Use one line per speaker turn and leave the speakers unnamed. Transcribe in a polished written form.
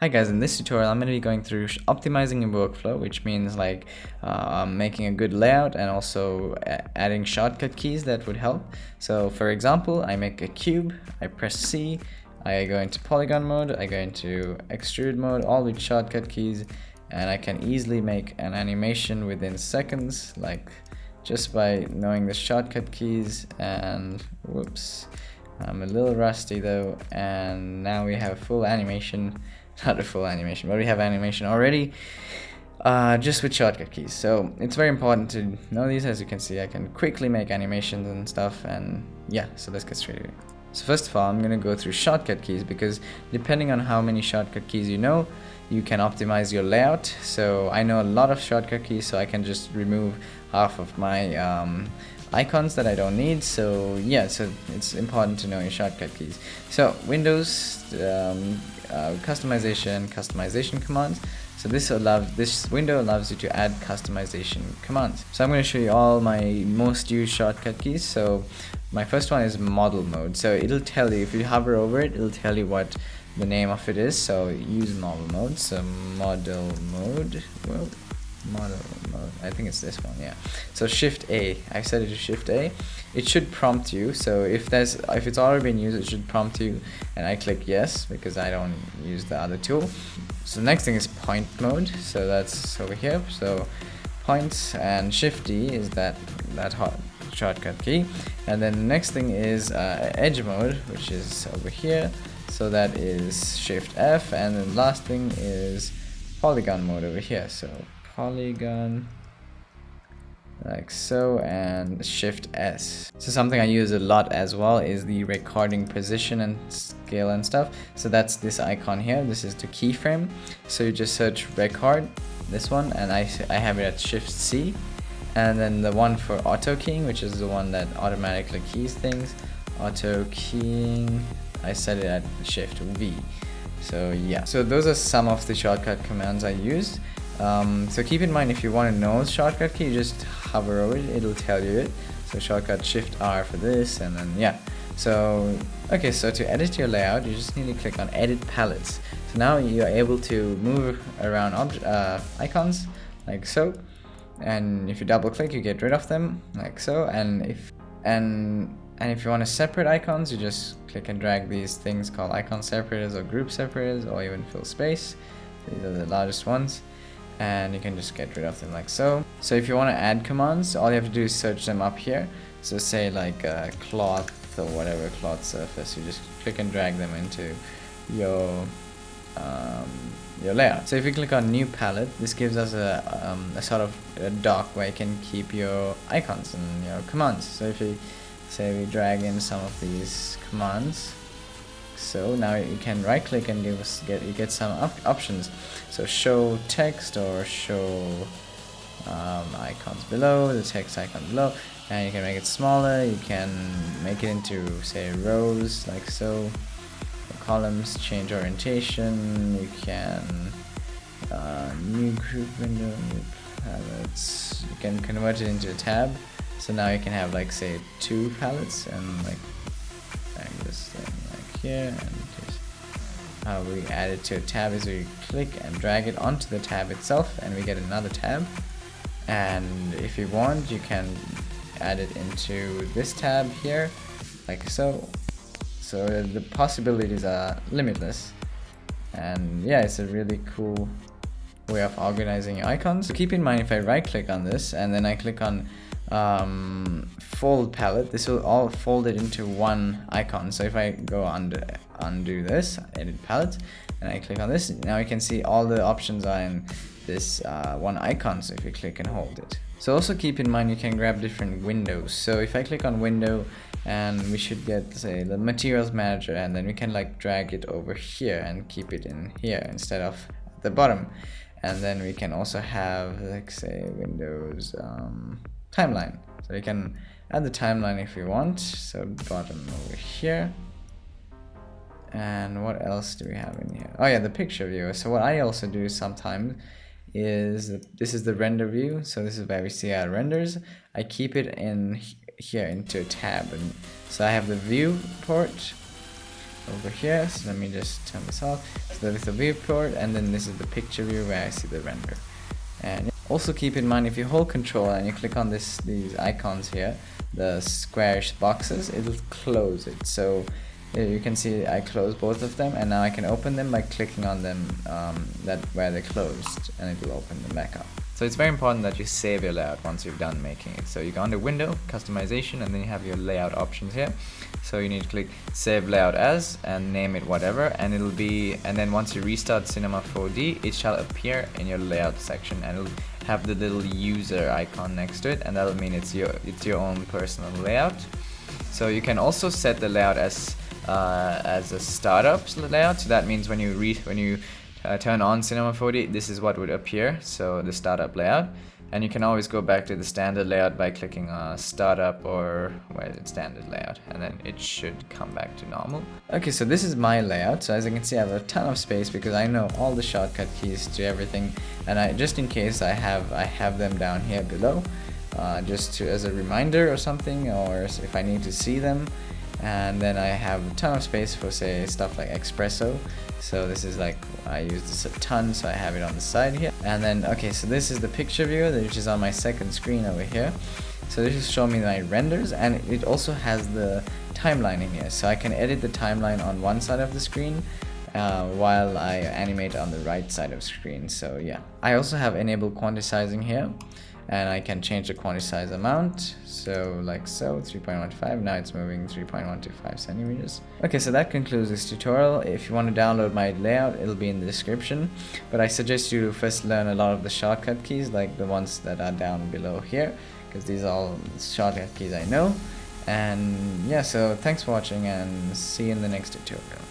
Hi guys, in this tutorial I'm going to be going through optimizing a workflow, which means like making a good layout and also adding shortcut keys that would help. So for example, I make a cube, I press C, I go into polygon mode, I go into extrude mode, all with shortcut keys, and I can easily make an animation within seconds, like just by knowing the shortcut keys. And whoops, I'm a little rusty though, and now we have full animation. Not a full animation, but we have animation already, just with shortcut keys. So it's very important to know these. As you can see, I can quickly make animations and stuff, and yeah, so let's get straight to it. So first of all, I'm gonna go through shortcut keys, because depending on how many shortcut keys you know, you can optimize your layout. So I know a lot of shortcut keys, so I can just remove half of my icons that I don't need. So yeah, so it's important to know your shortcut keys. So Windows, customization commands. So this window allows you to add customization commands. So I'm going to show you all my most used shortcut keys. So my first one is model mode. So it'll tell you, if you hover over it, it'll tell you what the name of it is. So use model mode. So model mode. Well, model mode, I think it's this one, yeah. So Shift A, I set it to Shift A. It should prompt you. So if it's already been used, it should prompt you, and I click yes because I don't use the other tool. So the next thing is point mode. So that's over here. So points, and Shift D is that hot shortcut key. And then the next thing is edge mode, which is over here. So that is Shift F, and then the last thing is polygon mode over here. So polygon, like so, and Shift S. So something I use a lot as well is the recording position and scale and stuff. So that's this icon here. This is the keyframe. So you just search record, this one, and I have it at Shift C. And then the one for auto keying, which is the one that automatically keys things, auto keying, I set it at Shift V. So yeah, so those are some of the shortcut commands I use. So keep in mind, if you want to know the shortcut key, just hover over it, it'll tell you it. So shortcut Shift R for this, and then yeah. So okay, so to edit your layout, you just need to click on edit palettes. So now you're able to move around icons like so, and if you double click, you get rid of them like so. And if you want to separate icons, you just click and drag these things called icon separators or group separators, or even fill space. These are the largest ones, and you can just get rid of them like so. So if you want to add commands, all you have to do is search them up here. So say like cloth or whatever, cloth surface, you just click and drag them into your layout. So if you click on new palette, this gives us a sort of a dock where you can keep your icons and your commands. So if you say we drag in some of these commands, so now you can right click and get some options. So show text, or show icons below, the text icon below, and you can make it smaller. You can make it into, say, rows like so, columns, change orientation. You can new group window, new palettes, you can convert it into a tab. So now you can have, like, say, 2 palettes, and like drag this thing like here, and just how we add it to a tab is we click and drag it onto the tab itself, and we get another tab. And if you want, you can add it into this tab here like so. So the possibilities are limitless, and yeah, it's a really cool way of organizing your icons. So keep in mind, if I right click on this and then I click on fold palette, this will all fold it into one icon. So if I go undo this, edit palette, and I click on this, now you can see all the options are in this one icon. So if you click and hold it. So also keep in mind, you can grab different windows. So if I click on window, and we should get, say, the materials manager, and then we can like drag it over here and keep it in here instead of at the bottom. And then we can also have, like, say, Windows timeline. So you can add the timeline if you want. So bottom over here. And what else do we have in here? Oh yeah, the picture viewer. So what I also do sometimes is, this is the render view. So this is where we see our renders. I keep it in here into a tab, and so I have the viewport, over here. So let me just turn this off. So there is the viewport, and then this is the picture view where I see the render. And also keep in mind, if you hold control and you click on these icons here, the squarish boxes, it'll close it. So you can see I closed both of them, and now I can open them by clicking on them where they're closed, and it will open them back up. So it's very important that you save your layout once you've done making it. So you go under Window, Customization, and then you have your layout options here. So you need to click Save Layout As and name it whatever, and it'll be, and then once you restart Cinema 4D, it shall appear in your layout section, and it'll have the little user icon next to it, and that'll mean it's your own personal layout. So you can also set the layout as a startup layout. So that means when you turn on Cinema 4D, this is what would appear, so the startup layout. And you can always go back to the standard layout by clicking startup, or where is it, standard layout, and then it should come back to normal. Okay, so this is my layout. So as you can see, I have a ton of space because I know all the shortcut keys to everything, and just in case I have them down here below, as a reminder or something, or if I need to see them. And then I have a ton of space for, say, stuff like espresso. So this is like, I use this a ton, so I have it on the side here. And then, okay, so this is the picture view, which is on my second screen over here. So this is showing me my renders, and it also has the timeline in here. So I can edit the timeline on one side of the screen while I animate on the right side of the screen. So yeah, I also have enabled quantizing here, and I can change the quantize amount, so like so, 3.15, now it's moving 3.125 centimeters. Okay, so that concludes this tutorial. If you want to download my layout, it'll be in the description, but I suggest you to first learn a lot of the shortcut keys, like the ones that are down below here, because these are all shortcut keys I know. And yeah, so thanks for watching, and see you in the next tutorial.